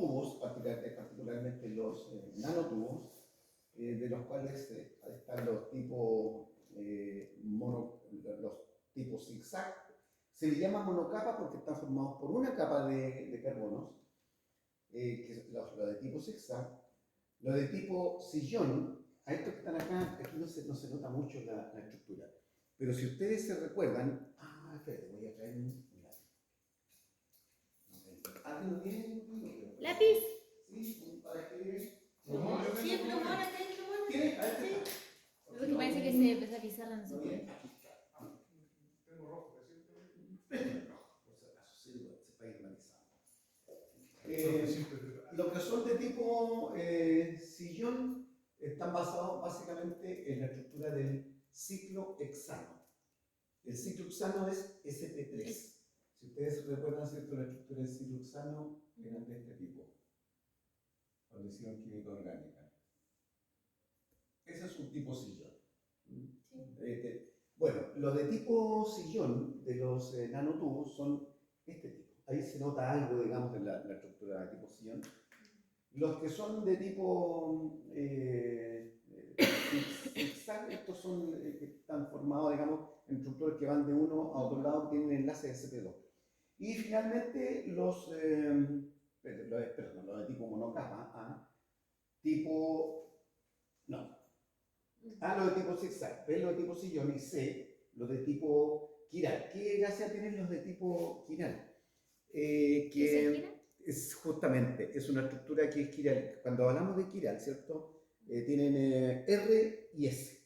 tubos, particularmente los nanotubos, de los cuales están los tipos los tipos zigzag. Se le llama monocapa porque están formados por una capa de carbonos, que es los de tipo zigzag. Los de tipo sillón, a estos que están acá, aquí no se nota mucho la estructura. Pero si ustedes se recuerdan, espérate, voy a traer un lápiz. ¿Alguien lo tiene? ¿Lápiz? Sí, para escribir. Sí, plumón, acá hay plumón. ¿Tiene? A ver, Sí. Lo que parece que se empezó a pizarra, no se puede. Tengo rojo, Por si acaso, se va a ir manizando. Los que son de tipo sillón están basados básicamente en la estructura del ciclo hexano. El ciclo hexano es sp3. Si ustedes recuerdan, ¿cierto? La estructura del ciclo hexano eran de este tipo. Condición química orgánica. Ese es un tipo sillón. Sí. Bueno, los de tipo sillón de los nanotubos son este tipo. Ahí se nota algo, digamos, de la estructura de tipo sillón. Los que son de tipo zigzag, estos son que están formados, digamos, en estructuras que van de uno a otro lado, tienen enlace sp2. Y finalmente los de tipo monocapa, los de tipo zigzag, B los de tipo sillón y C los de tipo quiral. ¿Qué gracia tienen los de tipo quiral? Que es justamente, es una estructura que es quiral. Cuando hablamos de quiral, ¿cierto? Tienen R y S,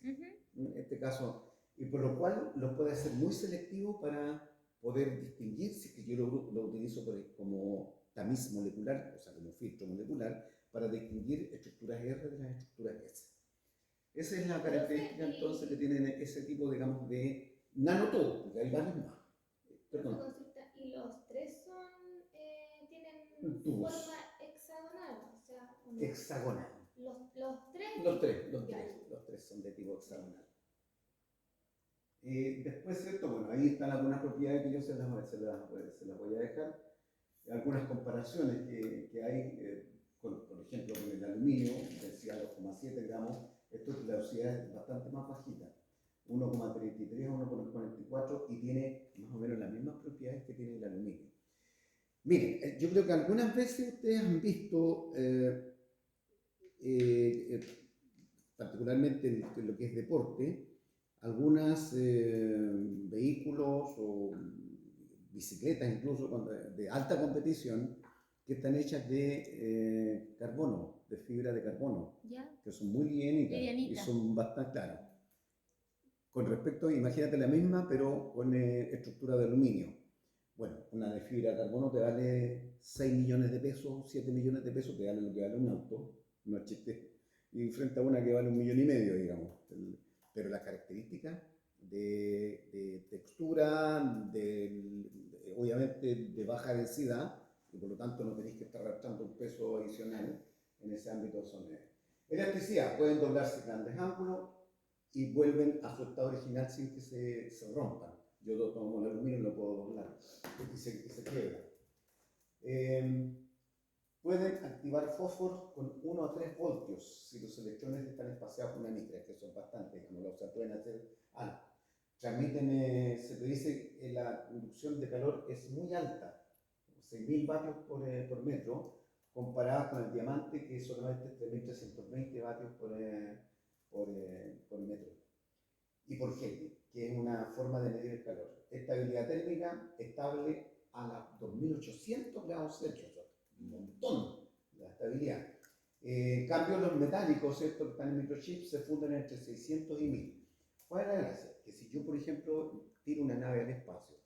en este caso, y por lo cual lo puede hacer muy selectivo para poder distinguir, si que yo lo utilizo como tamiz molecular, o sea, como filtro molecular, para distinguir estructuras R de las estructuras S. Esa es la característica entonces que tienen ese tipo, digamos, de nanotubos, porque hay varios más. Perdón. ¿Y los tres tienen tubos. forma hexagonal? O sea, Hexagonal. Los tres. Los tres son de tipo hexagonal. Después, ¿cierto? Bueno, ahí están algunas propiedades que yo se las voy a dejar. Algunas comparaciones que hay, por ejemplo, con el aluminio, densidad 2,7 gramos, la velocidad es bastante más bajita, 1,33 a 1,44, y tiene más o menos las mismas propiedades que tiene el aluminio. Miren, yo creo que algunas veces ustedes han visto, particularmente en lo que es deporte, algunos vehículos o bicicletas incluso de alta competición que están hechas de carbono, de fibra de carbono, que son muy livianitas y son bastante claras. Con respecto, imagínate la misma, pero con estructura de aluminio. Bueno, una de fibra de carbono te vale 6 millones de pesos, 7 millones de pesos, te vale lo que vale un auto, no es chiste, y frente a una que vale 1,5 millones, digamos. Pero las características de textura, obviamente de baja densidad, y por lo tanto no tenéis que estar arrastrando un peso adicional en ese ámbito. Son elasticidad, pueden doblarse grandes ángulos y vuelven a su estado original sin que se rompan. Yo lo tomo el aluminio y lo puedo doblar y se quiebra. Pueden activar fósforos con 1 a 3 voltios si los electrones están espaciados por una micra, que son bastante, digamos, o sea, pueden hacer algo. Transmiten, se te dice que la inducción de calor es muy alta, 6.000 vatios por metro, comparada con el diamante, que es solamente 3.320 vatios por metro. Y por Kelvin, que es una forma de medir el calor. Estabilidad térmica estable a las 2.800 grados Celsius, un montón la estabilidad. En cambio, los metálicos, ¿cierto?, que están en microchips, se funden entre 600 y 1000. ¿Cuál es la gracia? Que si yo, por ejemplo, tiro una nave al espacio,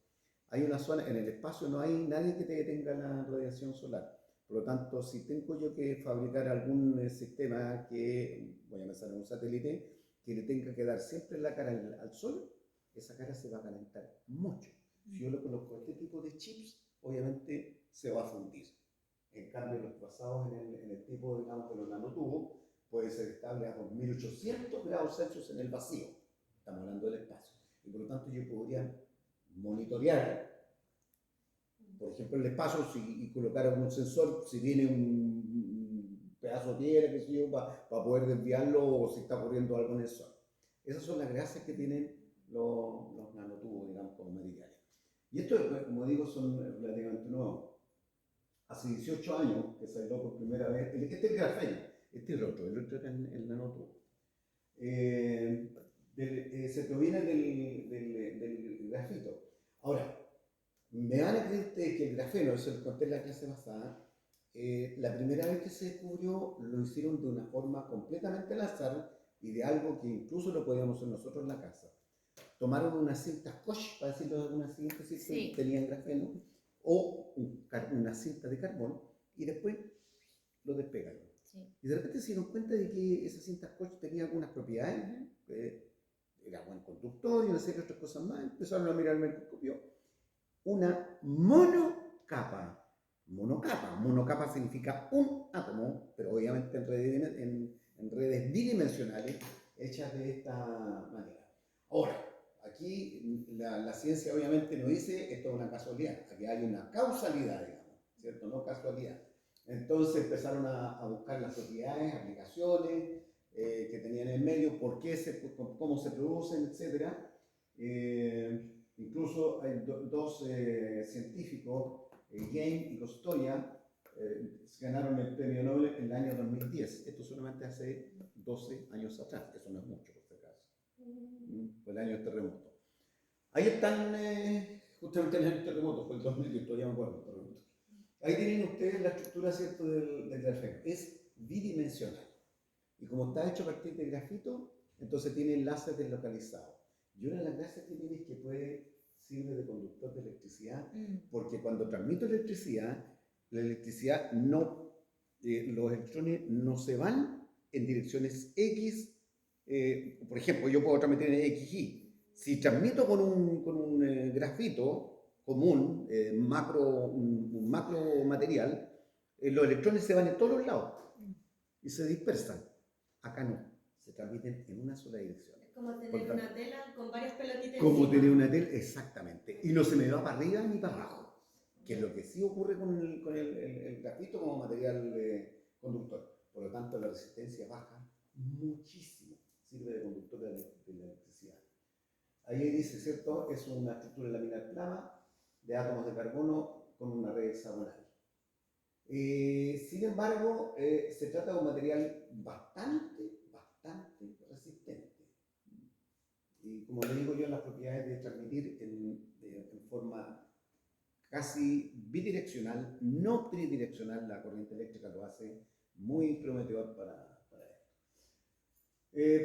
hay una zona, en el espacio no hay nadie que te detenga la radiación solar. Por lo tanto, si tengo yo que fabricar algún sistema que, voy a pensar en un satélite, que le tenga que dar siempre la cara al sol, esa cara se va a calentar mucho. Si yo le coloco este tipo de chips, obviamente se va a fundir. En cambio, los basados en el tipo, digamos, de los nanotubos, puede ser estable a 2.800 grados Celsius en el vacío. Estamos hablando del espacio. Y por lo tanto, yo podría monitorear por ejemplo, el espacio y colocar un sensor, si viene un pedazo de piedra, qué sé yo, para poder desviarlo o si está ocurriendo algo en el sol. Esas son las gracias que tienen los nanotubos, digamos, como materiales. Y esto, como digo, son relativamente nuevos. Hace 18 años que salió por primera vez, este es el grafeno, este es el otro era el nanotubo. Se proviene del grafito. Ahora, me van a creer ustedes que el grafeno, eso lo conté en la clase pasada, la primera vez que se descubrió lo hicieron de una forma completamente al azar y de algo que incluso lo podíamos hacer nosotros en la casa. Tomaron unas cintas Koch, para decirlo de alguna siguiente, sí. Tenían grafeno, o una cinta de carbón, y después lo despegaron. Sí. Y de repente se dieron cuenta de que esa cinta Koch tenía algunas propiedades, era buen conductor y una serie de otras cosas más. Empezaron a mirar el microscopio. Una monocapa. Monocapa significa un átomo, pero obviamente en redes bidimensionales hechas de esta manera. Ahora, aquí la ciencia obviamente no dice esto es una casualidad, aquí hay una causalidad, digamos, ¿cierto? No casualidad. Entonces empezaron a buscar las propiedades, aplicaciones que tenían en medio, por qué cómo se producen, etc. Incluso hay dos científicos, James y Costoya, ganaron el premio Nobel en el año 2010. Esto solamente hace 12 años atrás, eso no es mucho por si acaso. Fue el año del terremoto. Ahí están, justamente en el terremoto, fue el 2010, todavía me acuerdo del terremoto. Ahí tienen ustedes la estructura, ¿cierto?, del grafeno. Es bidimensional. Y como está hecho a partir de grafito, entonces tiene enlaces deslocalizados. Y una de las gracias que tiene es que sirve de conductor de electricidad, porque cuando transmito electricidad, la electricidad no, los electrones no se van en direcciones X. Por ejemplo, yo puedo transmitir en XY. Si transmito con un grafito común, un macro material, los electrones se van en todos los lados y se dispersan. Acá no, se transmiten en una sola dirección. Es como tener una tela con varias pelotitas. Como tener una tela, exactamente. Y no se me va para arriba ni para abajo, que es lo que sí ocurre con el grafito como material conductor. Por lo tanto, la resistencia baja muchísimo. Sirve de conductor de la electricidad. Ahí dice, ¿cierto? Es una estructura laminar plana de átomos de carbono con una red hexagonal. Sin embargo, se trata de un material bastante resistente. Y como le digo yo, las propiedades de transmitir en forma casi bidireccional, no tridireccional, la corriente eléctrica lo hace muy prometedor para esto.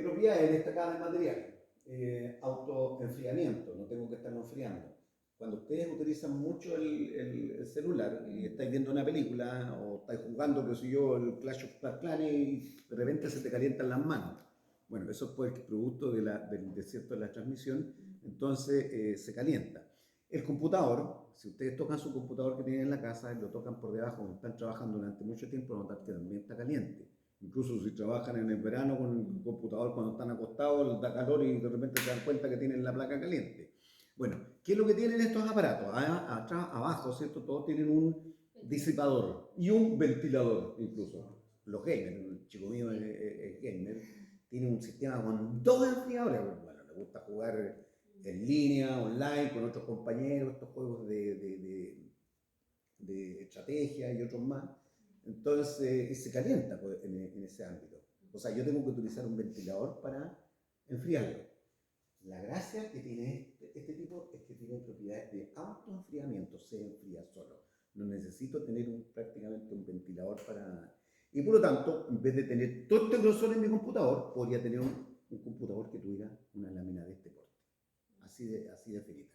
Propiedades destacadas del material. Autoenfriamiento, no tengo que estarlo enfriando. Cuando ustedes utilizan mucho el celular y estáis viendo una película o estáis jugando, qué sé yo, el Clash of Clans y de repente se te calientan las manos. Bueno, eso es producto del desierto de la transmisión, entonces se calienta. El computador, si ustedes tocan su computador que tienen en la casa y lo tocan por debajo, cuando están trabajando durante mucho tiempo, notar que también está caliente. Incluso si trabajan en el verano con el computador cuando están acostados, les da calor y de repente se dan cuenta que tienen la placa caliente. Bueno, ¿qué es lo que tienen estos aparatos? Atrás, abajo, ¿cierto? Todos tienen un disipador y un ventilador, incluso. Los gamers, el chico mío es gamer, tiene un sistema con 2 enfriadores. Bueno, le gusta jugar en línea, online, con otros compañeros, estos juegos de estrategia y otros más. Entonces, se calienta en ese ámbito. O sea, yo tengo que utilizar un ventilador para enfriarlo. La gracia que tiene este tipo es que tiene propiedades de autoenfriamiento, se enfría solo. No necesito tener prácticamente un ventilador para... Y por lo tanto, en vez de tener todo este grosor en mi computador, podría tener un computador que tuviera una lámina de este corte. Así de finita.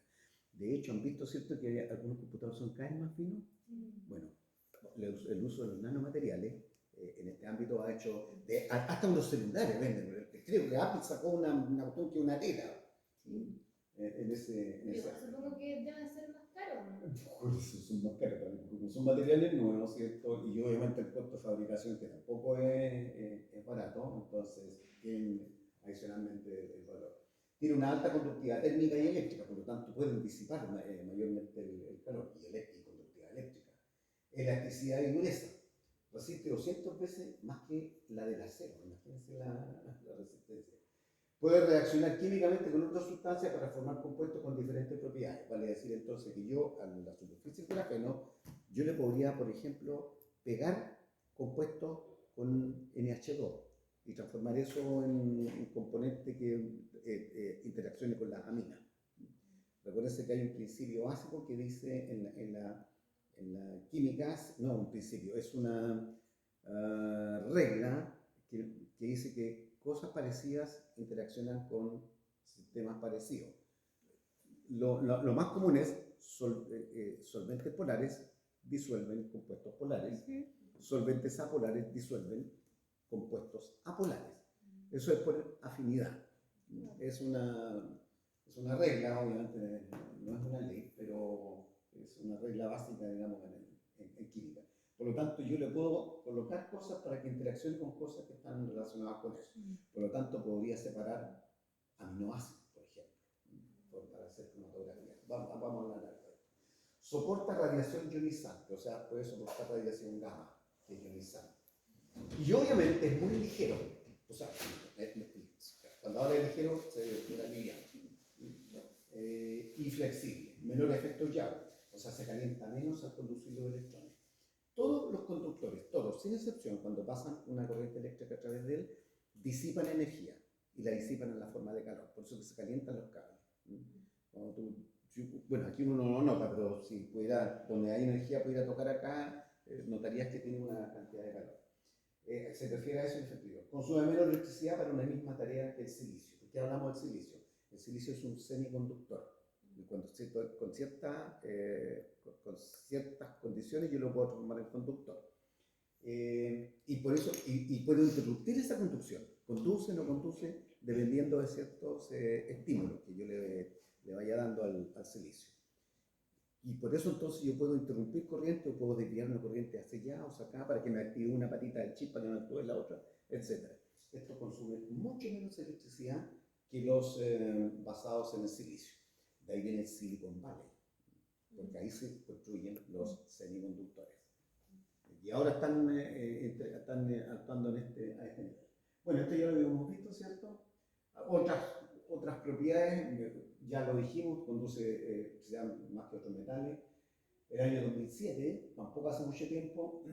De hecho, ¿han visto, cierto, que algunos computadores son cada vez más finos? Bueno, el uso de los nanomateriales en este ámbito ha hecho hasta unos celulares venden. Creo que Apple sacó una cuestión que una tela. ¿Sí? Supongo que deben ser más caros, ¿no? Por eso son más caros también, porque son materiales nuevos, ¿cierto? Y obviamente el costo de fabricación, que tampoco es barato, entonces tienen adicionalmente el valor. Tiene una alta conductividad térmica y eléctrica, por lo tanto pueden disipar mayormente el calor y conductividad elasticidad y dureza. Resiste 200 veces más que la del acero, imagínense la resistencia. Puede reaccionar químicamente con otras sustancias para formar compuestos con diferentes propiedades. Vale decir entonces que yo a la superficie del grafeno, yo le podría, por ejemplo, pegar compuestos con NH2 y transformar eso en un componente que interaccione con las aminas. Recuérdense que hay un principio básico que dice en la química, no un principio, es una regla que dice que cosas parecidas interaccionan con sistemas parecidos. Lo más común es solventes polares disuelven compuestos polares, solventes apolares disuelven compuestos apolares. Eso es por afinidad. Es una regla, obviamente no es una ley, pero es una regla básica, digamos, en química. Por lo tanto, yo le puedo colocar cosas para que interaccione con cosas que están relacionadas con eso. Por lo tanto, podría separar aminoácidos, por ejemplo, para hacer cromatografía. Vamos a hablar de esto. Soporta radiación ionizante, o sea, puede soportar radiación gamma, que es ionizante. Y obviamente es muy ligero. O sea, cuando habla de ligero, se refiere liviano. Y flexible, menor efecto llave, o sea, se calienta menos al conducir los electrones. Todos los conductores, todos, sin excepción, cuando pasan una corriente eléctrica a través de él, disipan energía y la disipan en la forma de calor, por eso que se calientan los cables. Bueno, aquí uno no lo nota, pero si pudiera, donde hay energía, pudiera tocar acá, notarías que tiene una cantidad de calor. Se refiere a eso en ese sentido. Consume menos electricidad para una misma tarea que el silicio. ¿Por qué hablamos del silicio? El silicio es un semiconductor. Y con ciertas condiciones yo lo puedo transformar en conductor. Y por eso, y puedo interrumpir esa conducción. Conduce o no conduce, dependiendo de ciertos estímulos que yo le vaya dando al silicio. Y por eso entonces yo puedo interrumpir corriente o puedo desviar una corriente hacia allá o hacia acá para que me active una patita del chip para que me active la otra, etc. Esto consume mucho menos electricidad que los basados en el silicio. De ahí viene el Silicon Valley, porque ahí se construyen los semiconductores. Y ahora están actuando a este nivel. Bueno, esto ya lo habíamos visto, ¿cierto? Otras propiedades, ya lo dijimos, conduce oxidan más que otros metales. El año 2007, tampoco hace mucho tiempo,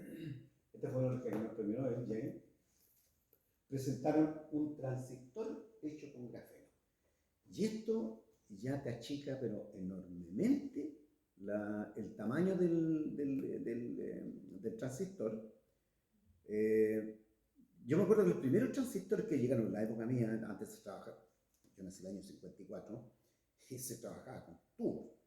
este fue el que ganó el premio Nobel, James, presentaron un transistor hecho con grafeno. Y esto ya te achica, pero enormemente, el tamaño del transistor. Yo me acuerdo que los primeros transistores que llegaron en la época mía, antes se trabajaba, yo nací en el año 54, y se trabajaba con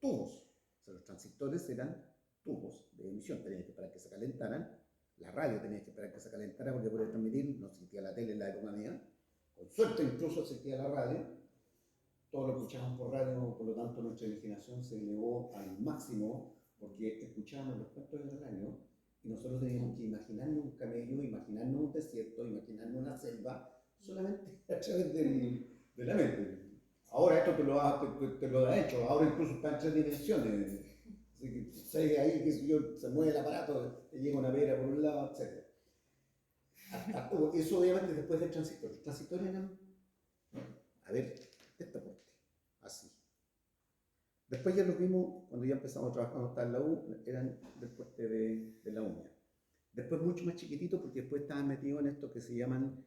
tubos. O sea, los transistores eran tubos de emisión, tenías que esperar que se calentaran, la radio tenías que esperar que se calentara porque podía transmitir, no existía la tele en la época mía, con suerte incluso existía la radio, todo lo escuchábamos por radio, por lo tanto nuestra imaginación se elevó al máximo porque escuchábamos los cuentos del año y nosotros teníamos que imaginarnos un camello, imaginarnos un desierto, imaginarnos una selva, solamente a través de la mente. Ahora esto te lo ha hecho, ahora incluso está en 3 dimensiones. Así que sé ahí que se mueve el aparato, te llega una pera por un lado, etc. Eso obviamente después del transistor. Los transistores eran, a ver, de esta parte, así. Después ya los vimos, cuando ya empezamos a trabajar, cuando estaba en la U, eran del porte de la uña. Después mucho más chiquitito porque después estaban metidos en esto que se llaman,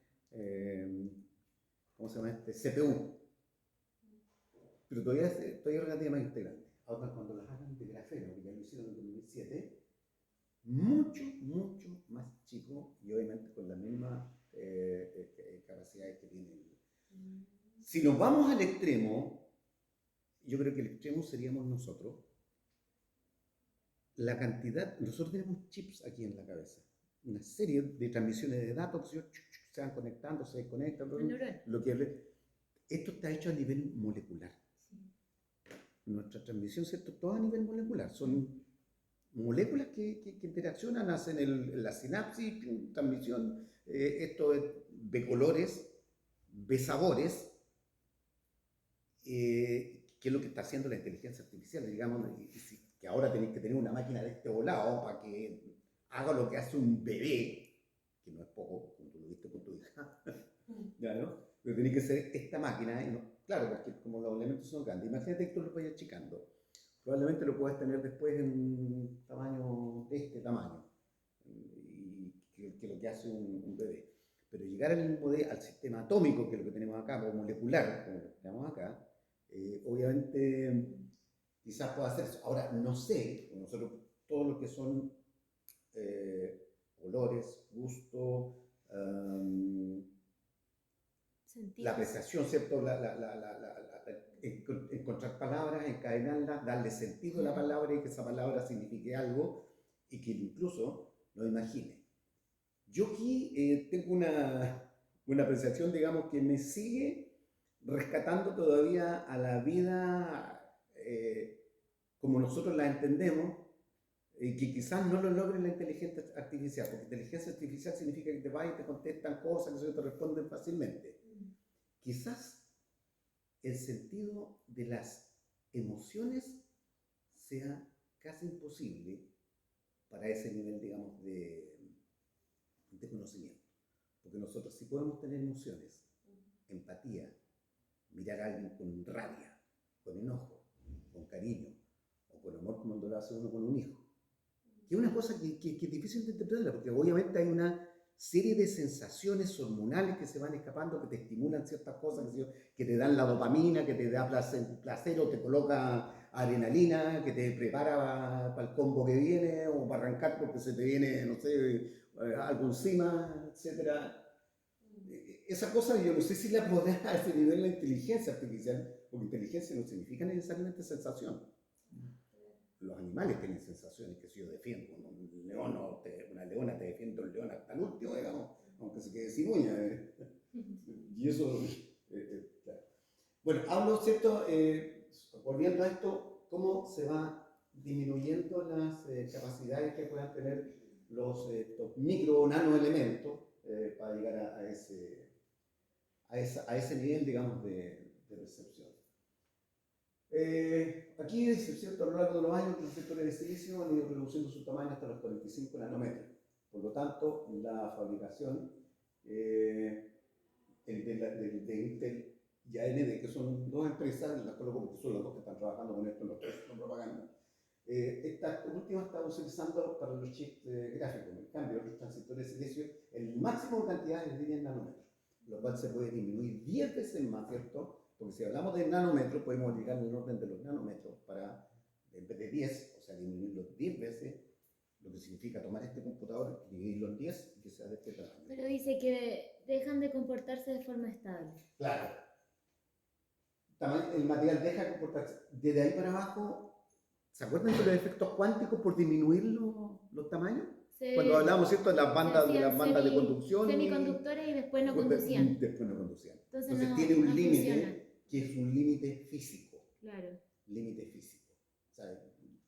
¿cómo se llama este? CPU. Pero todavía es relativamente grande. Ahora cuando las hagan de grafeno, que ya lo hicieron en 2007, mucho más chico y obviamente con las mismas capacidades que tiene. Si nos vamos al extremo, yo creo que el extremo seríamos nosotros. La cantidad, nosotros tenemos chips aquí en la cabeza, una serie de transmisiones de datos, se van conectando, se desconectan, esto está hecho a nivel molecular. Nuestra transmisión, ¿cierto? Todo a nivel molecular. Son moléculas que interaccionan, hacen la sinapsis, transmisión, esto es de colores, de sabores, que es lo que está haciendo la inteligencia artificial, digamos, y si que ahora tenéis que tener una máquina de este volado para que haga lo que hace un bebé, que no es poco, como tú lo viste con tu hija, ¿ya no? Pero tiene que ser esta máquina, y no, claro, porque como los elementos son grandes, imagínate que tú los vayas achicando, probablemente lo puedas tener después en un tamaño de este tamaño, y que lo que hace un bebé. Pero llegar al sistema atómico, que es lo que tenemos acá, o molecular, como lo tenemos acá, obviamente quizás pueda hacer eso. Ahora, no sé, nosotros todo lo que son olores, gusto, la apreciación, ¿cierto? Encontrar palabras, encadenarlas, darle sentido a la palabra y que esa palabra signifique algo y que incluso lo imagine. Yo aquí tengo una apreciación, digamos, que me sigue rescatando todavía a la vida como nosotros la entendemos, que quizás no lo logre la inteligencia artificial, porque inteligencia artificial significa que te va y te contestan cosas, que te responden fácilmente. Quizás el sentido de las emociones sea casi imposible para ese nivel, digamos, de conocimiento. Porque nosotros sí podemos tener emociones, empatía, mirar a alguien con rabia, con enojo, con cariño, o con amor como lo hace uno con un hijo. Que es una cosa que es difícil de interpretar, porque obviamente hay una serie de sensaciones hormonales que se van escapando, que te estimulan ciertas cosas, que te dan la dopamina, que te da placer o te coloca adrenalina, que te prepara para el combo que viene, o para arrancar porque se te viene, no sé, algo encima, etc. Esa cosa yo no sé si la podrá a ese nivel la inteligencia artificial, porque inteligencia no significa necesariamente sensación. Los animales tienen sensaciones que si yo defiendo, un león o una leona te defiendo el león hasta el último, digamos, aunque se quede sin uña. Y eso, claro. Bueno, hablo, ¿cierto? Volviendo a esto, cómo se va disminuyendo las capacidades que puedan tener estos micro o nanoelementos para llegar a ese nivel, digamos, de recepción. Aquí es cierto, a lo largo de los años los sectores de silicio han ido reduciendo su tamaño hasta los 45 nanómetros. Por lo tanto, la fabricación de Intel y AMD, que son dos empresas, las coloco porque son las dos que están trabajando con esto en los procesos de propaganda, esta última está utilizando para los chips gráficos. En cambio, los transistores de silicio, el máximo de cantidades de 10 nanómetros, lo cual se puede disminuir 10 veces más, ¿cierto? Porque si hablamos de nanómetros, podemos llegar en el orden de los nanómetros para, en vez de 10, o sea, disminuirlo 10 veces, lo que significa tomar este computador, dividirlo en 10 y que sea de este tamaño. Pero dice que dejan de comportarse de forma estable. Claro. El material deja de comportarse. Desde ahí para abajo, ¿se acuerdan de los efectos cuánticos por disminuir los tamaños? Cuando hablábamos, ¿cierto?, de las bandas de conducción. Semiconductores y después no conducían. Después no conducían. Entonces no, tiene un no límite funciona. que es un límite físico. Claro. Límite físico. O sea,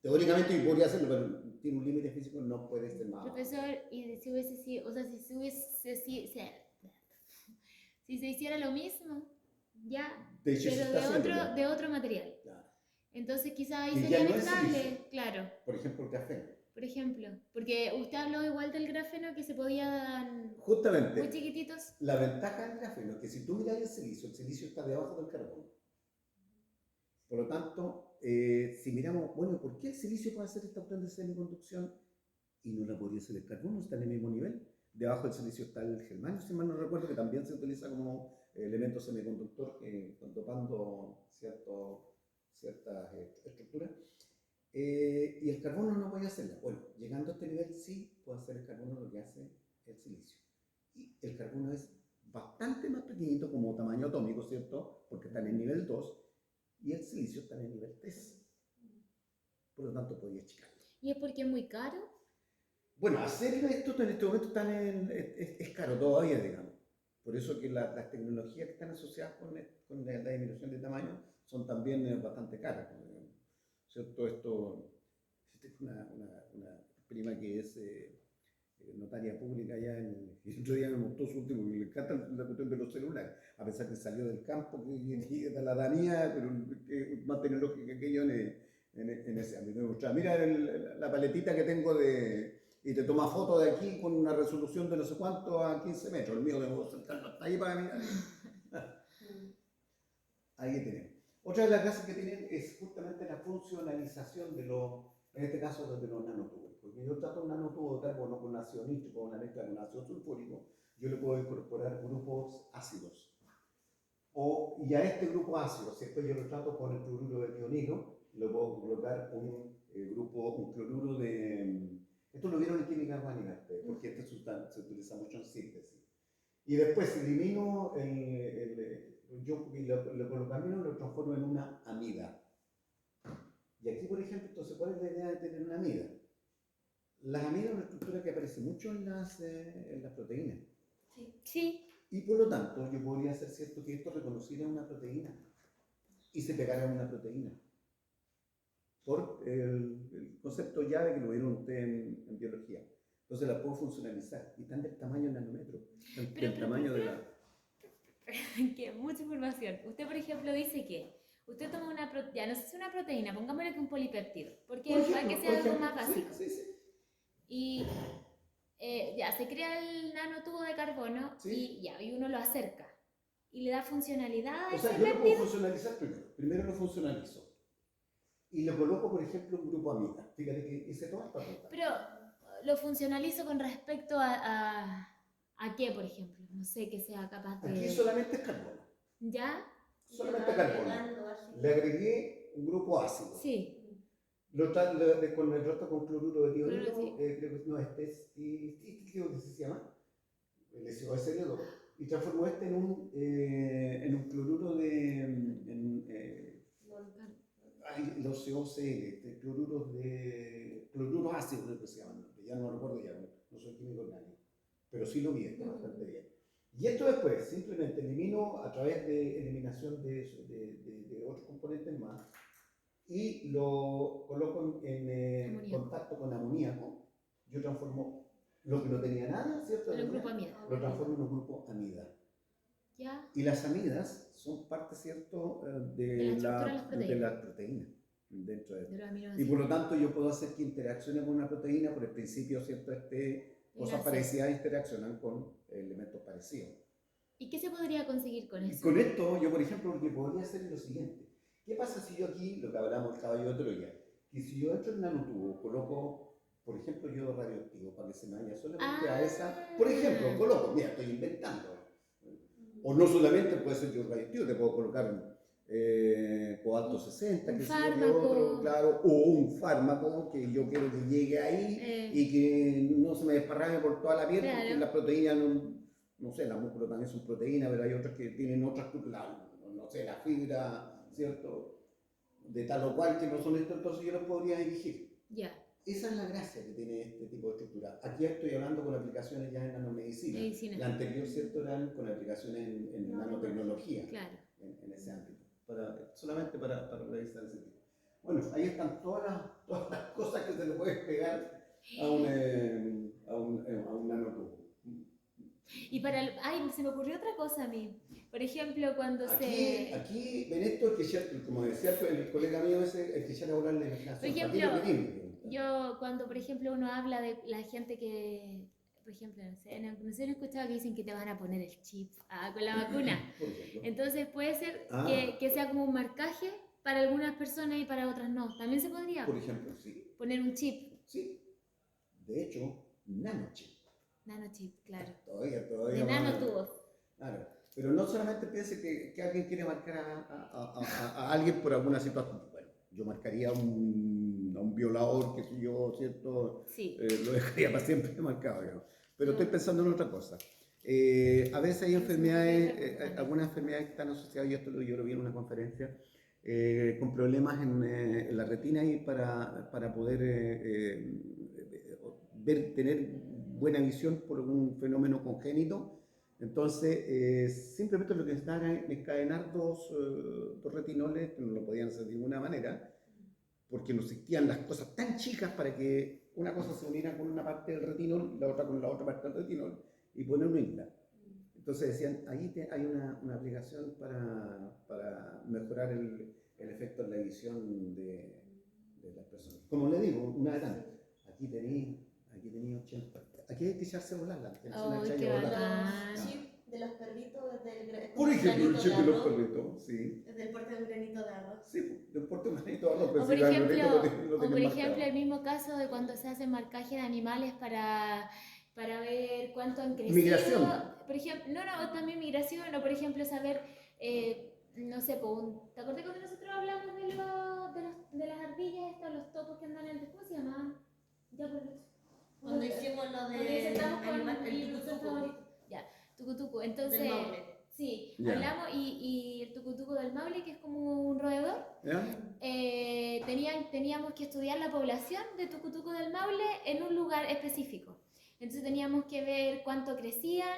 teóricamente yo podría hacerlo, pero tiene un límite físico, no puede ser más. Profesor, y si hubiese sido, o sea, si se hiciera lo mismo, ya, De hecho, pero de otro material. Claro. Entonces quizás ahí Y sería ya no es inestable, silicio. claro. Por ejemplo, el grafeno. Por ejemplo, porque usted habló igual del grafeno que se podían Justamente, muy chiquititos. la ventaja del grafeno es que si tú miras el silicio está debajo del carbono. Por lo tanto, si miramos, bueno, ¿por qué el silicio puede hacer esta opción de semiconducción y no la podría hacer el carbono? Está en el mismo nivel. Debajo del silicio está el germanio, si mal no recuerdo, que también se utiliza como elemento semiconductor dopando ciertas estructuras. Y el carbono no puede hacerla. Bueno, llegando a este nivel sí puede hacer el carbono lo que hace el silicio. Y el carbono es bastante más pequeñito como tamaño atómico, ¿cierto? Porque está en el nivel 2 y el silicio está en el nivel 3. Por lo tanto, podría achicarlo. ¿Y es porque es muy caro? Bueno, hacer esto en este momento es caro todavía, digamos. Por eso que las tecnologías que están asociadas con la disminución de tamaño son también bastante caras. ¿Cierto? Esto es una prima que es notaria pública allá el otro día me mostró su último, que le encanta la cuestión de los celulares, a pesar que salió del campo, que de la danía, pero más tecnológica que yo en ese ámbito. Me mostraba, mira la paletita que tengo y te toma foto de aquí con una resolución de no sé cuánto a 15 metros. El mío debo sentarlo hasta ahí para mirar. Ahí tenemos. Otra de las gracias que tienen es justamente la funcionalización en este caso de los nanotubos. Porque yo trato un nanotubo de carbono con ácido nítrico o una mezcla con ácido sulfúrico, yo le puedo incorporar grupos ácidos. Y a este grupo ácido, si después yo lo trato con el cloruro de tionilo, le puedo colocar un cloruro de... Esto lo vieron en química orgánica, porque esta sustancia se utiliza mucho en síntesis. Y después, si elimino lo contamino, lo transformo en una amida. Y aquí, por ejemplo, entonces, ¿cuál es la idea de tener una amida? Las amidas es una estructura que aparece mucho en las proteínas. Sí. Y por lo tanto, yo podría hacer cierto que esto reconociera una proteína y se pegara a una proteína. Por el concepto llave que lo vieron ustedes en biología. Entonces la puedo funcionalizar. Y están del tamaño en nanómetro. Del tamaño de la... Que mucha información. Usted, por ejemplo, dice que usted toma una proteína, no sé si una proteína, pongámosle que un polipéptido, porque para que sea algo más básico. Sí, sí. Y ya se crea el nanotubo de carbono y uno lo acerca y le da funcionalidad a o sea, ese yo lo puedo péptido. funcionalizar primero lo funcionalizo y le coloco, por ejemplo, un grupo amida. Fíjate que hice toda esta ruta. Pero lo funcionalizo con respecto a qué, por ejemplo, no sé, que sea capaz de... Aquí solamente es carbono. ¿Ya? Solamente carbono. Le agregué un grupo ácido. Sí. Lo con el resto con cloruro de tionilo, Sí. creo que no, este es, creo que se llama, el SO2, y transformó este en un cloruro los COCl, cloruros ácidos que se llaman, ya no recuerdo ya, no soy químico orgánico, pero sí lo vi, está bastante bien. Y esto después, simplemente elimino a través de eliminación de otros componentes más, y lo coloco en contacto con amoníaco. Yo transformo lo que no tenía nada, ¿cierto? El grupo amida. Lo transformo en un grupo amida. ¿Ya? Y las amidas son parte, ¿cierto?, de las proteínas dentro de esto. Y por lo tanto yo puedo hacer que interaccione con una proteína por el principio, ¿cierto? Cosas parecidas interaccionan con elementos parecidos. ¿Y qué se podría conseguir con eso? Con esto, yo por ejemplo, lo que podría hacer es lo siguiente. ¿Qué pasa si yo aquí, lo que hablamos del caballo de Troya, que si yo dentro del nanotubo coloco, por ejemplo, yodo radioactivo, para que se me vaya solamente a esa, por ejemplo, coloco, mira, estoy inventando, o no solamente puede ser yodo radioactivo, te puedo colocar cobalto 60, que sea otro, claro, o un fármaco que yo quiero que llegue ahí y que no se me desparrame por toda la piel, porque las proteínas no sé, las músculos también son proteínas, pero hay otras que tienen otras, no sé, la fibra, ¿cierto? De tal o cual que no son estos, entonces yo los podría dirigir. Ya. Esa es la gracia que tiene este tipo de estructura. Aquí estoy hablando con aplicaciones ya en nanomedicina. La anterior, ¿cierto?, eran con aplicaciones en nanotecnología. Claro. En ese ámbito. Solamente para revisar ese tipo. Bueno, ahí están todas las cosas que se le pueden pegar a un nanotubo. Y se me ocurrió otra cosa a mí. Por ejemplo, cuando Aquí, ven esto, como decía el colega mío ese, el que ya elaborar la imaginación. Por ejemplo, yo cuando, por ejemplo, uno habla de la gente que, por ejemplo, no sé, han escuchado que dicen que te van a poner el chip con la vacuna. Entonces puede ser que sea como un marcaje para algunas personas y para otras no. También se podría. Por ejemplo, sí. Poner un chip. Sí. De hecho, nanochip. Nanochip, claro. Todavía. De nanotubos. Claro. Pero no solamente piense que alguien quiere marcar a alguien por alguna situación. Bueno, yo marcaría a un violador, que si yo, ¿cierto? Sí. Lo dejaría para siempre marcado, digamos. Pero estoy pensando en otra cosa. A veces hay enfermedades, algunas enfermedades que están asociadas, y esto yo lo vi en una conferencia, con problemas en la retina y para poder tener buena visión por un fenómeno congénito. Entonces, simplemente lo que necesitaban era encadenar dos retinoles, que no lo podían hacer de ninguna manera, porque no existían las cosas tan chicas para que una cosa se uniera con una parte del retinol, la otra con la otra parte del retinol, y poner una isla. Entonces decían, ahí hay una aplicación para mejorar el efecto en la visión de las personas. Como le digo, una gran, aquí tenía 80, aquí hay que echarse a volar la atención, Ay, echarse qué a volar. bacán. Los chips de los perritos del Por ejemplo, el granito chip de los arroz, perritos, sí. es del porte de un granito de arroz. Sí, de un porte granito de arroz, O pero por si el ejemplo, granito lo tienen marcado. el mismo caso de cuando se hacen marcajes de animales para ver cuánto han crecido. Migración. Por ejemplo, no, también migración, o por ejemplo saber, no sé, ¿te acuerdas cuando nosotros hablamos de las ardillas estas, los topos que andan en el, ¿cómo se llamaban? Ya por Cuando hicimos lo cuando de sentamos con animal, mi el profesor tucutuco, favorito. Ya, tucutuco. Entonces, del Maule. sí, Ya. hablamos y el tucutuco del Maule, que es como un roedor. ¿Ya? Teníamos que estudiar la población de Tucutuco del Maule en un lugar específico. Entonces teníamos que ver cuánto crecían,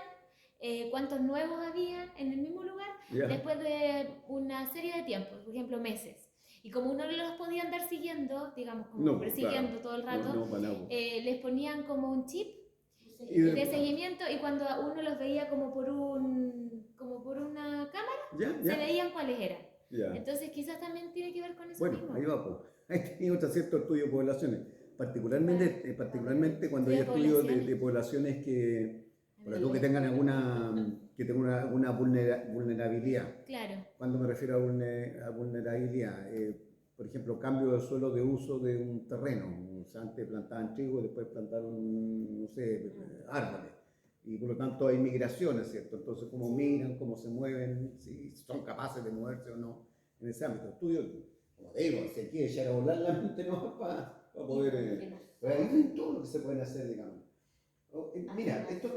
cuántos nuevos habían en el mismo lugar, Ya. después de una serie de tiempos, por ejemplo meses. Y como uno no los podía andar siguiendo, digamos, como No, persiguiendo claro. todo el rato, No, para nada. les ponían como un chip Y de- de seguimiento y cuando uno los veía como por una cámara, ¿Ya? se ¿Ya? veían cuáles eran. Ya. Entonces quizás también tiene que ver con eso Bueno, mismo. ahí va, pues. Ahí tenía otro cierto estudio de poblaciones. Particularmente cuando hay Estudio de estudios poblaciones. de poblaciones para tú que tengan alguna vulnerabilidad. Claro. Cuando me refiero a vulnerabilidad, por ejemplo, cambio de suelo de uso de un terreno. O sea, antes plantaban trigo y después plantaron, no sé, árboles. Y por lo tanto hay migraciones, ¿cierto? Entonces, cómo migran, cómo se mueven, si son capaces de moverse o no en ese ámbito. Estudio, como digo, se quiere echar a volar la mente, ¿no? Para poder... pero ahí ven todo lo que se puede hacer, digamos. Mira, esto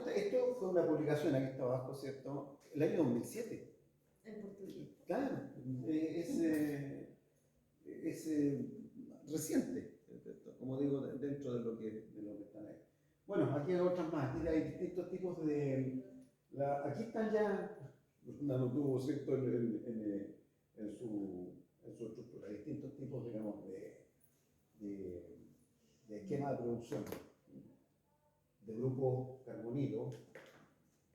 fue una publicación, aquí está abajo, ¿cierto? El año 2007. En portugués. Claro, es reciente, como digo, dentro de lo que están ahí. Bueno, aquí hay otras más, aquí hay distintos tipos de... aquí están ya, no tuvo, ¿cierto? En su estructura, distintos tipos, digamos, de esquema de producción, de grupos carbonilos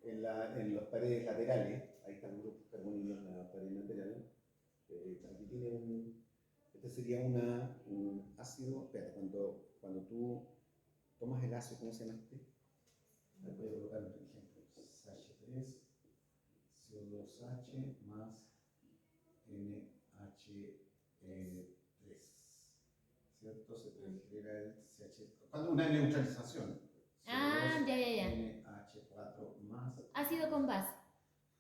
en las paredes laterales. Ahí están los grupos carbonilos en las paredes laterales. Aquí tiene este sería un ácido, espera, cuando tú tomas el ácido, ¿cómo se llama este? Voy a colocar un ejemplo, SH3, CO2H más NH3, ¿cierto? Se genera el CH, cuando una neutralización. Ah, CO2, ya. NH4 más. Ácido con base.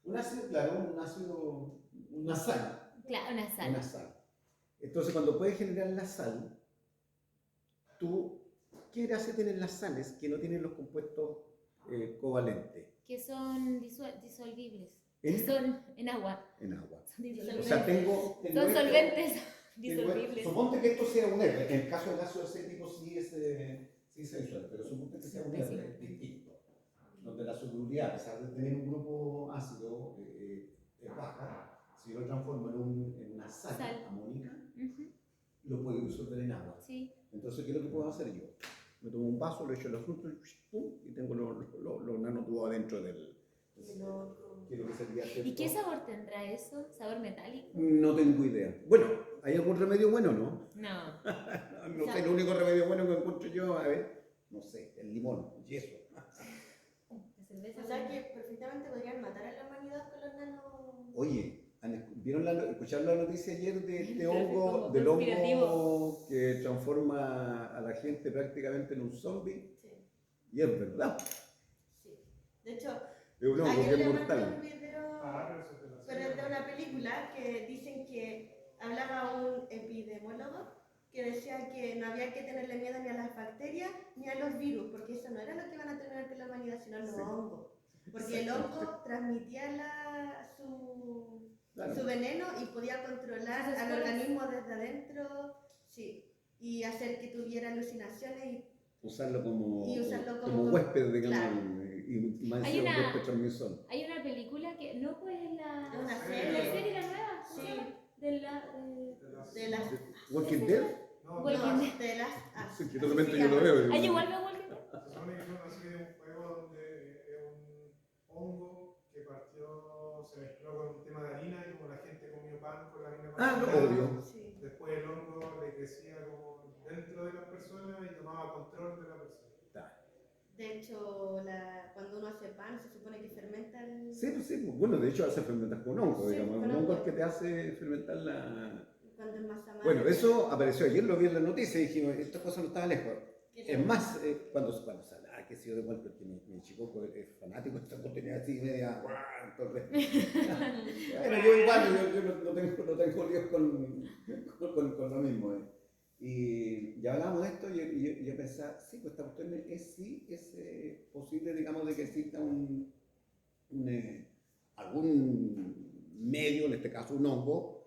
Un ácido, claro, una sal. Claro, una sal. Una sal. Entonces, cuando puedes generar la sal, ¿qué gracia tienen las sales que no tienen los compuestos covalentes? Que son disolvibles. ¿En? Que son en agua. En agua. Son disolvibles. O sea, tengo son esto, solventes disolvibles. Suponte que esto sea un ER. En el caso del ácido acético sí se disuelve, pero suponte que sea un ER, es distinto. Donde la solubilidad, a pesar de tener un grupo ácido, es baja. Si yo lo transformo en una sal amónica, lo puedo disolver en agua. Sí. Entonces, ¿qué es lo que puedo hacer yo? Me tomo un vaso, lo echo en la fruta y tengo los nanotubos adentro del... ¿Qué es lo que sería, ¿cierto? ¿Y qué sabor tendrá eso? ¿Sabor metálico? No tengo idea. Bueno, ¿hay algún remedio bueno, no? No. No sé, el único remedio bueno que encuentro yo, a ver, no sé, el limón, el yeso. O sea que perfectamente podrían matar a la humanidad con los nanos. Oye, ¿escucharon la noticia ayer de este hongo, Como del hongo conspirativo. que transforma a la gente prácticamente en un zombie? Sí. Y es verdad, Sí. De hecho, es un hongo ayer que le es mandé mortal. un video, Ah, pero eso te lo pero es de una película que dicen que hablaba un epidemiólogo que decía que no había que tenerle miedo ni a las bacterias ni a los virus, porque eso no era lo que iban a terminar con la humanidad, sino los Sí. hongos. Porque el hongo transmitía su veneno y podía controlar al organismo desde adentro, sí, y hacer que tuviera alucinaciones Usarlo como como huésped, digamos, claro. y más Hay encima un una- huésped transmisor. Hay una película que no pues es la Una serie. la serie la nueva, ¿cómo Sí. se llama? De las ¿Walking Dead? No, Walking no, Dead. de las Sí, que de así repente se yo lo llama. veo. Ah, yo igual veo Walking Dead. se supone que es una serie de un juego donde es un hongo que partió, se mezcló con un tema de harina y como la gente comió pan con la harina Ah, contaminada, obvio. Sí. después el hongo le crecía como dentro de las personas y tomaba control de la persona. De hecho, cuando uno hace pan, se supone que fermenta el... Sí, pues, bueno, de hecho hace fermentar con hongo, Sí, digamos, con un hongo hongo. es que te hace fermentar la... Cuando es masa madre. Bueno, eso apareció ayer, lo vi en la noticia y dije, esta cosa no estaba lejos. ¿Qué Es más, cuando se hablaba, que se dio de vuelta, porque mi chico es fanático de esta oportunidad así, media, entonces... Bueno, yo igual, yo no tengo líos con lo mismo. Y ya hablábamos de esto y yo pensaba, sí, pues esta cuestión es posible, digamos, de que exista algún medio, en este caso un hongo,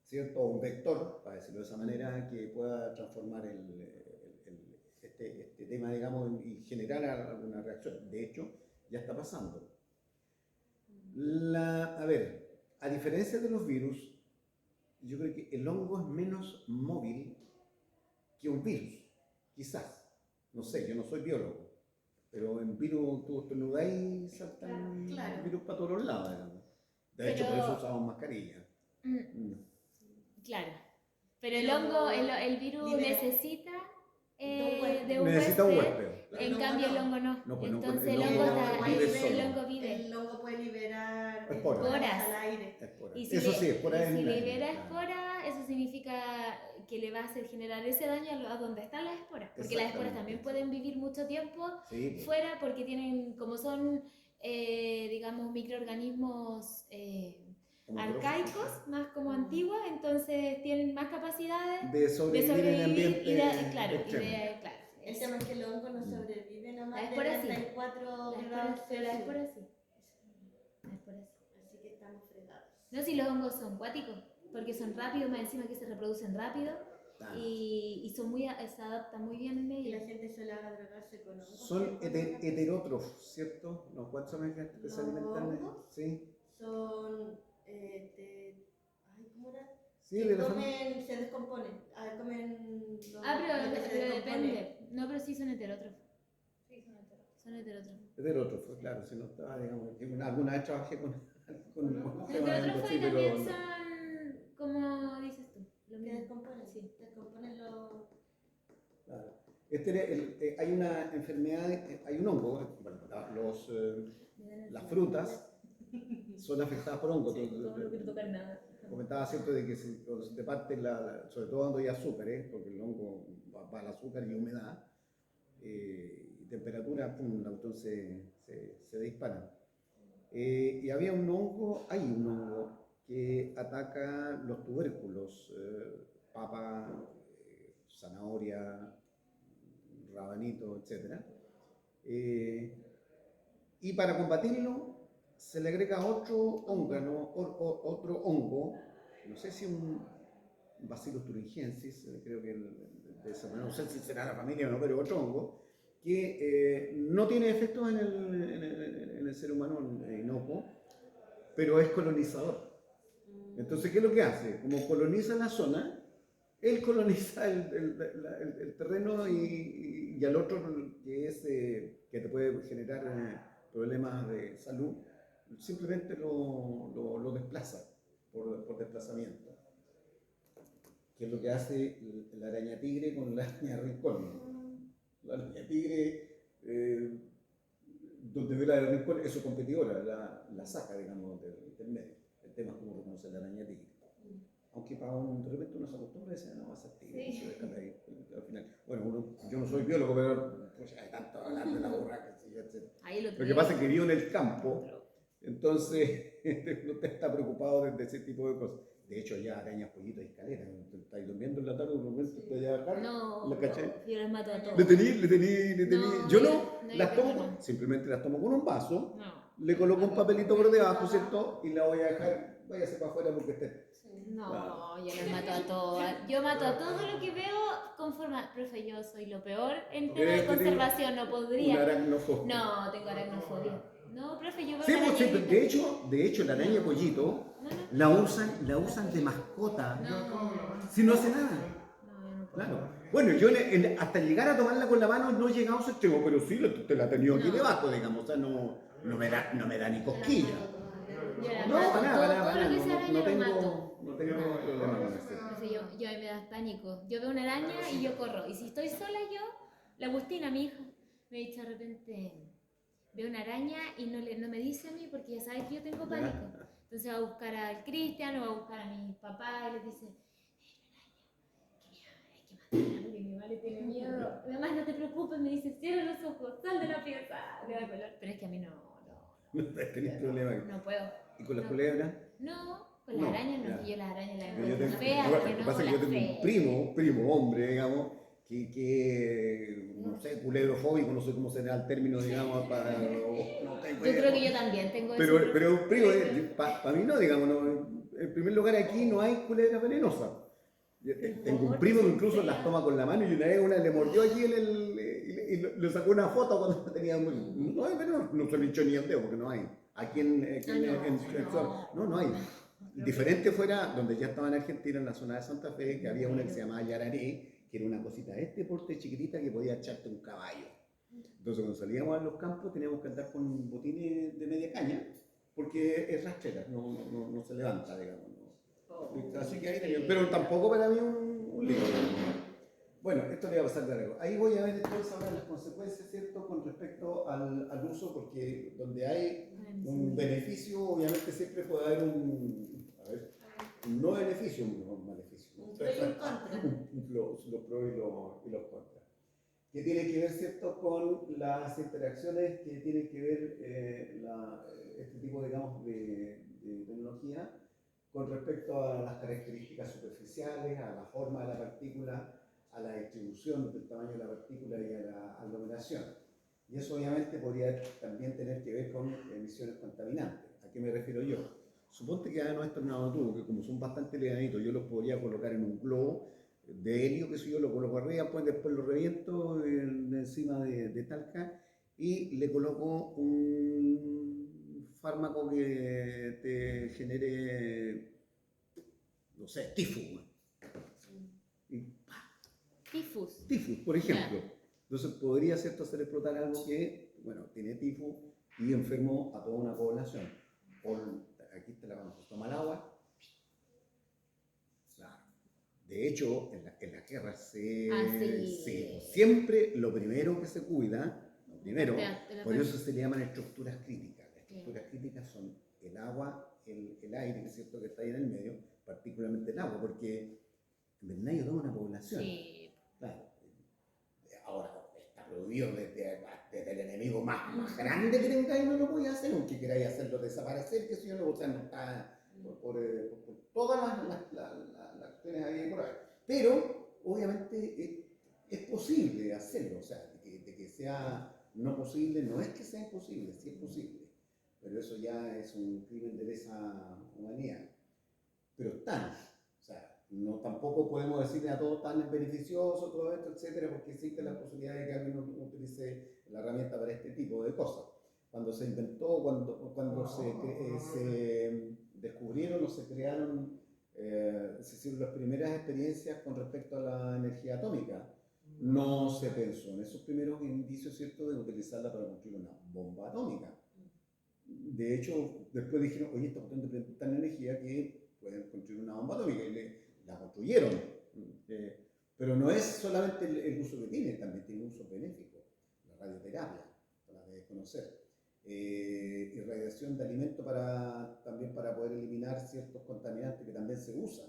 ¿cierto? O un vector, para decirlo de esa manera, que pueda transformar este tema, digamos, y generar alguna reacción. De hecho, ya está pasando. A ver, a diferencia de los virus, yo creo que el hongo es menos móvil que un virus, quizás. No sé, yo no soy biólogo, pero en virus tú estornudas y saltan Claro. virus para todos los lados, digamos. De hecho, por eso usamos mascarilla. Claro. Pero el hongo, el virus necesita de un Necesita un huésped. huésped. Claro. En cambio, el hongo no. No, pues no, Entonces el el hongo hongo vive solo. el hongo vive. El hongo puede liberar Esporas. al aire. Esporas. Y si Eso sí, esporas si en la- libera claro. esporas, eso significa que le va a hacer generar ese daño a donde están las esporas. Porque las esporas Exactamente. también pueden vivir mucho tiempo Sí, pues. fuera porque tienen, como son, digamos, microorganismos Como arcaicos, más como antiguos, entonces tienen más capacidades de sobrevivir en sobrevivir ambiente y claro, extremo. claro. El tema es que los hongos no sobreviven a más La de espora sí. 34 Las grados esporas, pero las Celsius. esporas sí. Las esporas sí. Así que estamos fregados. No, si los hongos son cuáticos, porque son rápidos, más encima que se reproducen rápido Ah. y son se adaptan muy bien al Y medio. la gente suele drogarse con hongos. Son heterótrofos, ¿cierto? ¿No? ¿Cuántos son los que se alimentan? hongos? Sí. Son ¿cómo era? Sí, Que de la familia. comen, se descomponen. Comen lo que se Pero descompone. depende. No, pero sí son heterótrofos. Son heterótrofos. Heterótrofos, claro, si no estaba, digamos, que alguna vez trabajé con Los temas heterótrofos así, y pero también no. son, como dices tú, lo Que mismo. descomponen. Sí. Descomponen los... Claro. Hay una enfermedad, hay un hongo, bueno, las frutas son afectadas por hongos. Sí, todo no quiero tocar nada. Comentaba cierto de que cuando se te parte, sobre todo cuando hay azúcar, porque el hongo va al azúcar y humedad, y temperatura, pum, entonces se dispara. Y hay un hongo que ataca los tubérculos, papa, zanahoria, rabanito, etc. Y para combatirlo se le agrega otro otro hongo, no sé si un Bacillus thuringiensis, creo que no sé si será la familia o no, pero otro hongo, que no tiene efectos en el ser humano inocuo, pero es colonizador. Entonces, ¿qué es lo que hace? Como coloniza la zona, él coloniza el terreno y al otro que te puede generar problemas de salud, simplemente lo desplaza por desplazamiento. Que es lo que hace la araña tigre con la araña rincón. La araña tigre, donde ve la araña rincón, es su competidora, la saca, digamos, del medio. El tema es cómo reconoce la araña tigre. Aunque para de repente uno se acostumbra y dice, no, va a ser tigre, Sí. se deja ahí, al final. Bueno, yo no soy biólogo, pero pues, hay tanto hablar de la burraca, etc. Ahí lo Lo que pasa es que vivo en el campo, entonces no te está preocupado de ese tipo de cosas. De hecho, ya arañas, pollitos y escaleras. Estáis durmiendo en la tarde, un momento te voy a bajar. No, ¿La caché? yo los mato a todos. Le tení. No, Yo no, las yo tomo, no. simplemente las tomo con un vaso, No. le coloco un papelito por debajo, ¿cierto? Y la voy a dejar, váyase para afuera porque esté. No, Claro. yo los mato a todas. Yo mato a todo lo que veo con forma. Profe, yo soy lo peor en tema de conservación, no Un podría. aracnofobia. No, tengo aracnofobia. No, profe, yo veo Sí, una pues, sí, arañita. de hecho, la araña pollito No. la usan de mascota. No. Si no hace nada. No, yo no puedo. Claro. Bueno, yo hasta llegar a tomarla con la mano no he llegado a ese extremo, pero sí te la he tenido aquí No. debajo, digamos. O sea, no me da ni cosquilla. pero Yo la No, mato. para nada, Todo lo que sea araña lo tengo, mato. no tengo problema con eso. Entonces yo me da pánico. Yo veo una araña y yo corro. Y si estoy sola yo, la Agustina, mi hija, me dice de repente, veo una araña y no me dice a mí porque ya sabe que yo tengo pánico. Entonces va a buscar al Cristian o va a buscar a mi papá y les dice, hay que matarla porque mi mamá le tiene miedo. Además no te preocupes, me dice, cierra los ojos, sal de la pieza. Le da color. Pero es que a mí no ¿Tenés problema? no puedo. ¿Y con las No. culebras? No, con las No, arañas no, ya. que yo las arañas las Yo encuentro tengo, feas, igual, que lo que no, pasa es que yo las tengo un primo hombre, digamos, que no sé, culebrofóbico, no sé cómo será el término, digamos, para... No tengo Yo creo que yo también tengo pero, eso. pero un primo, para mí no, digamos, no, en primer lugar aquí no hay culebra venenosa. Yo tengo un primo que incluso las toma con la mano y una vez le mordió aquí y le sacó una foto cuando tenía... No hay veneno, no se le echó ni el dedo porque no hay. Aquí no hay. Diferente fuera donde ya estaba en Argentina, en la zona de Santa Fe, que había una que se llamaba Yararé, que era una cosita de este porte chiquitita que podía echarte un caballo. Entonces cuando salíamos a los campos teníamos que andar con botines de media caña, porque es rastrera, no se levanta, digamos. Así que ahí tenía, pero tampoco para mí un lío. Bueno, esto le va a pasar de largo. Ahí voy a ver entonces ahora las consecuencias, ¿cierto?, con respecto al uso, porque donde hay un beneficio, obviamente siempre puede haber un no beneficio, un maleficio. Un pro y un contra. Los pros y los contras. Que tiene que ver, ¿cierto?, con las interacciones que tienen que ver este tipo, digamos, de tecnología con respecto a las características superficiales, a la forma de la partícula, a la distribución del tamaño de la partícula y a la aglomeración. Y eso obviamente podría también tener que ver con emisiones contaminantes. ¿A qué me refiero yo? Suponte que hagan estos nanotubos, que como son bastante livianitos, yo los podría colocar en un globo de helio, que si yo lo coloco arriba, pues después lo reviento encima de talca y le coloco un fármaco que te genere, no sé, tifus. Tifus, por ejemplo. Entonces podría, ¿cierto?, hacer explotar algo que, bueno, tiene tifus y enfermó a toda una población. Aquí te la vamos, toma el agua. Claro. De hecho, en la guerra siempre lo primero que se cuida, por eso se le llaman estructuras críticas. Las estructuras críticas son el agua, el aire, ¿cierto?, que está ahí en el medio, particularmente el agua, porque en verdad yo toda una población. Sí. Claro. Ahora está prohibido desde el enemigo más grande que tengáis, no lo voy a hacer, aunque queráis hacerlo desaparecer, que si yo no, o sea, no está por todas las acciones ahí por ahí. Pero, obviamente, es posible hacerlo, o sea, de que sea no posible, no es que sea imposible, sí es posible, pero eso ya es un crimen de lesa humanidad. Pero tan, o sea, no tampoco podemos decirle a todos tan beneficioso, todo esto, etcétera, porque existe la posibilidad de que alguien utilice la herramienta para este tipo de cosas. Cuando se inventó, cuando se descubrieron o se crearon, se hicieron las primeras experiencias con respecto a la energía atómica, no se pensó en esos primeros indicios, ¿cierto?, de utilizarla para construir una bomba atómica. De hecho, después dijeron, oye, esta cuestión de tanta energía que pueden construir una bomba atómica, y la construyeron. Pero no es solamente el uso que tiene, también tiene un uso benéfico. La radioterapia, para desconocer. Irradiación de alimentos también para poder eliminar ciertos contaminantes que también se usan.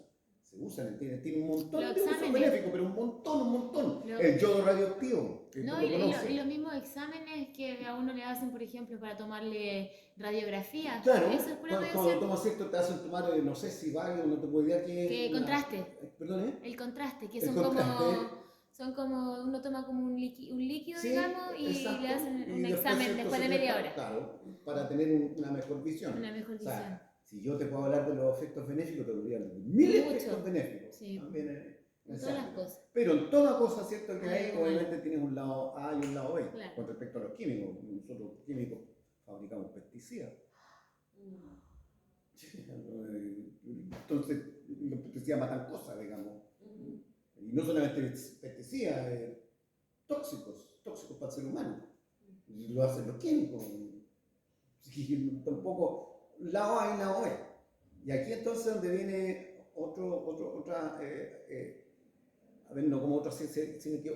Tiene un montón de usos benéficos, pero un montón. El yodo radioactivo. No, y los mismos exámenes que a uno le hacen, por ejemplo, para tomarle radiografía. Claro, eso es pura cuando tomas cierto te hacen tomar, no sé si varios, no te puedo decir que contraste. ¿Perdón? El contraste, que son como, uno toma como un líquido, sí, digamos, y exacto, le hacen un examen después de media hora. Claro, para tener una mejor visión. O sea, si yo te puedo hablar de los efectos benéficos, te podría hablar de mil efectos benéficos. Sí. También en todas las cosas. Pero en toda cosa, ¿cierto?, que hay, obviamente tienes un lado A y un lado B. Claro. Con respecto a los químicos, nosotros químicos fabricamos pesticidas. Entonces, los pesticidas matan cosas, digamos. Y no solamente pesticidas, tóxicos para el ser humano. Y lo hacen los químicos. Y tampoco, lado A y lado B. Y aquí entonces donde viene a ver, no como otra, sino que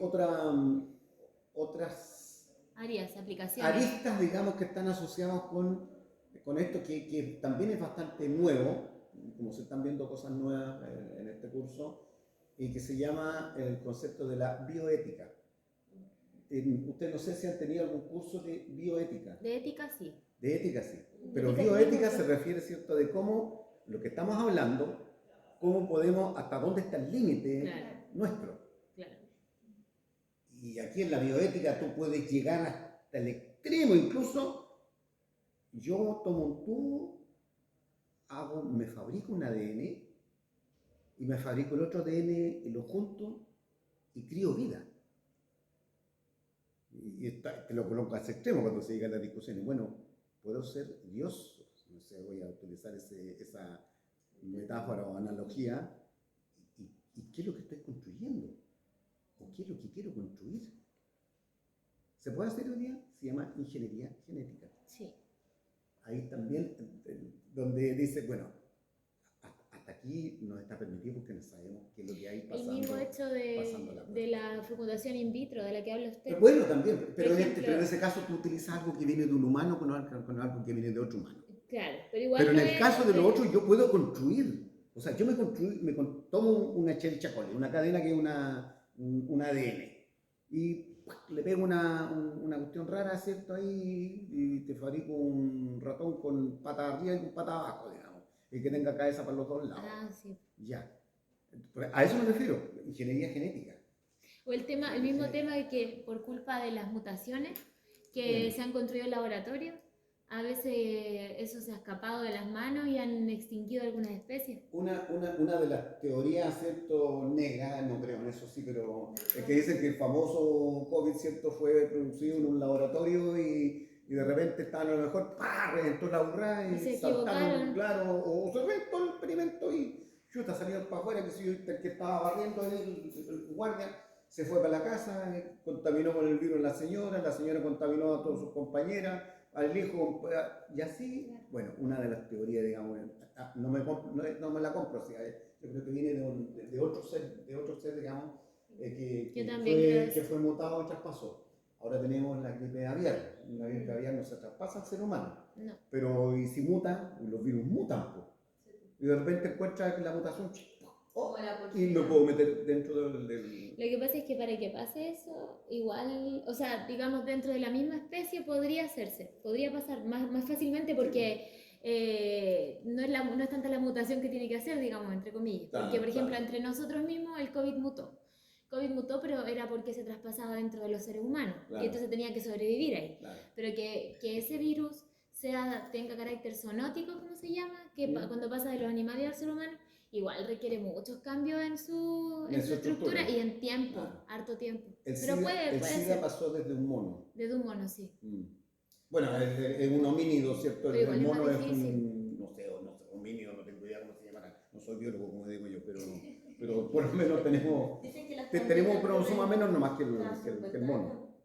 otras Áreas, aplicaciones. aristas, digamos, que están asociadas con esto, que también es bastante nuevo, como se están viendo cosas nuevas en este curso, y que se llama el concepto de la bioética. Usted no sé si han tenido algún curso de bioética. De ética sí. De ética sí. Pero Ética bioética sí. se refiere, ¿cierto?, de cómo lo que estamos hablando, cómo podemos, hasta dónde está el límite nuestro. Claro. Y aquí en la bioética tú puedes llegar hasta el extremo, incluso yo tomo un tubo, me fabrico un ADN y me fabrico el otro ADN y lo junto y crío vida. Te lo coloco a ese extremo cuando se llega a las discusiones. Bueno, puedo ser Dios, no sé, voy a utilizar esa metáfora o analogía. ¿Y qué es lo que estoy construyendo? ¿O qué es lo que quiero construir? ¿Se puede hacer hoy día? Se llama ingeniería genética. Sí. Ahí también, donde dice, bueno, hasta aquí nos está permitido porque no sabemos qué es lo que hay pasando. El mismo hecho de la fecundación in vitro, de la que habla usted. Bueno, también, pero ejemplo, en ese caso tú utilizas algo que viene de un humano con algo que viene de otro humano. Claro, pero igual. Pero en el caso de lo otro yo puedo construir. O sea, yo tomo una chelchacole, una cadena que es un ADN, y le pego una cuestión rara, ¿cierto? Ahí, y te fabrico un ratón con pata arriba y con pata abajo, digamos, y que tenga cabeza para los dos lados. Ah, sí. Ya. A eso me refiero, ingeniería genética. O el mismo tema de que por culpa de las mutaciones que se han construido en laboratorio, a veces eso se ha escapado de las manos y han extinguido algunas especies. Una de las teorías, ¿cierto?, negras, no creo en eso sí, pero es que dicen que el famoso COVID, ¿cierto?, fue producido en un laboratorio y de repente estaban a lo mejor, ¡pah!, reventó la burra y se saltaron, equivocaron. claro, o se reventó el experimento y chuta, salieron para afuera, el que estaba barriendo, el guardia, se fue para la casa, contaminó con el virus a la señora contaminó a todas sus compañeras, al hijo, y así, bueno, una de las teorías, digamos, no me la compro, o sea, yo creo que viene de otro ser, digamos, que fue mutado y traspasó. Ahora tenemos la gripe aviar. La gripe aviar no se traspasa al ser humano, no. Pero y si muta, los virus mutan, pues. Y de repente encuentra la mutación, y lo puedo meter dentro del... Lo que pasa es que para que pase eso, igual, o sea, digamos, dentro de la misma especie podría pasar más fácilmente porque no es tanta la mutación que tiene que hacer, digamos, entre comillas. Porque, por ejemplo, entre nosotros mismos el COVID mutó. COVID mutó, pero era porque se traspasaba dentro de los seres humanos. Claro. Y entonces tenía que sobrevivir ahí. Claro. Pero que ese virus tenga carácter zoonótico, como se llama, que cuando pasa de los animales al ser humano, igual requiere muchos cambios en su estructura y en tiempo, claro. Harto tiempo. Pero puede SIDA ser. Pasó desde un mono. Desde un mono, sí. Bueno, es un homínido, ¿cierto? El mono es un, no sé, homínido, no tengo idea cómo se llama. No soy biólogo, como digo yo, pero por lo menos tenemos un cromosoma menos nomás que el mono.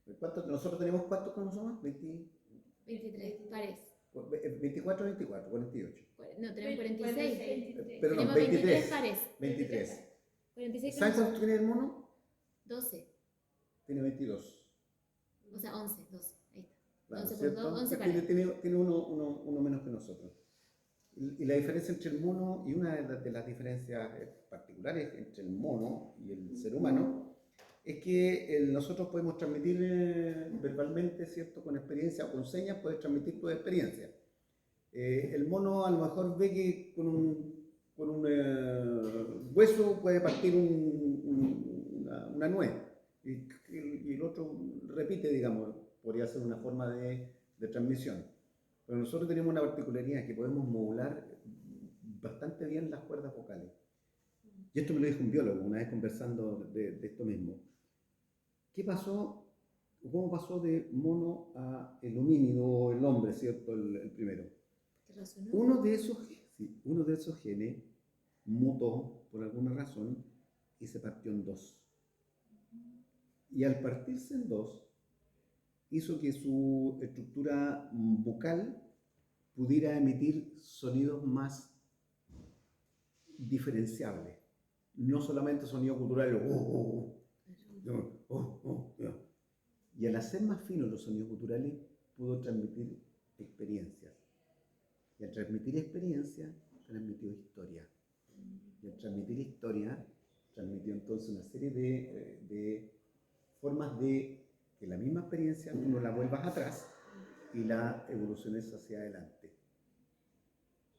¿Nosotros tenemos cuántos cromosomas? 23 pares. 24, 48. No, tenemos 46. Pero no, tenemos 23 pares. 23. 46 ¿Sabes cuánto tiene el mono? 12. Tiene 22. O sea, 11, 12. Ahí está. Claro, 11 por 2, 11 pares. Tiene uno menos que nosotros. Y la diferencia entre el mono, y una de las diferencias particulares entre el mono y el ser humano, es que nosotros podemos transmitir verbalmente, ¿cierto? Con experiencia o con señas, puedes transmitir tu experiencia. El mono a lo mejor ve que con un hueso puede partir una nuez, y el otro repite, digamos, podría ser una forma de transmisión. Pero nosotros tenemos una particularidad que podemos modular bastante bien las cuerdas vocales. Y esto me lo dijo un biólogo una vez conversando de esto mismo. ¿Qué pasó? ¿Cómo pasó de mono a el homínido, el hombre, ¿cierto? El primero. Uno de esos genes mutó por alguna razón y se partió en dos. Y al partirse en dos, hizo que su estructura vocal pudiera emitir sonidos más diferenciables. No solamente sonidos culturales, y al hacer más finos los sonidos culturales, pudo transmitir experiencias. Y al transmitir experiencias, transmitió historia. Y al transmitir historia, transmitió entonces una serie de formas de que la misma experiencia tú no la vuelvas atrás y la evoluciones hacia adelante.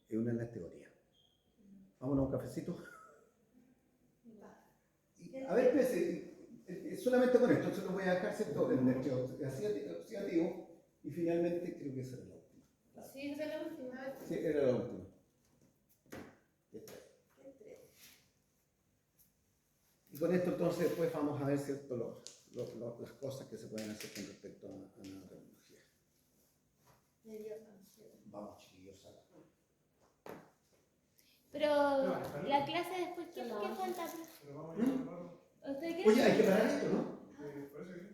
Es una de las teorías. Vámonos a un cafecito. A ver, solamente con esto, se lo voy a dejar ¿cierto? Asociativo, y finalmente creo que esa era la última. Sí, esa es la última. Sí, era la última. Y con esto entonces después vamos a ver ¿cierto? Las cosas que se pueden hacer con respecto a nanotecnología. Vamos, chiquillos, a la... Pero la clase después, ¿qué falta? Pero vamos a ir a un rato. ¿Usted quiere? Oye, hay que parar esto, ¿no? Parece que sí.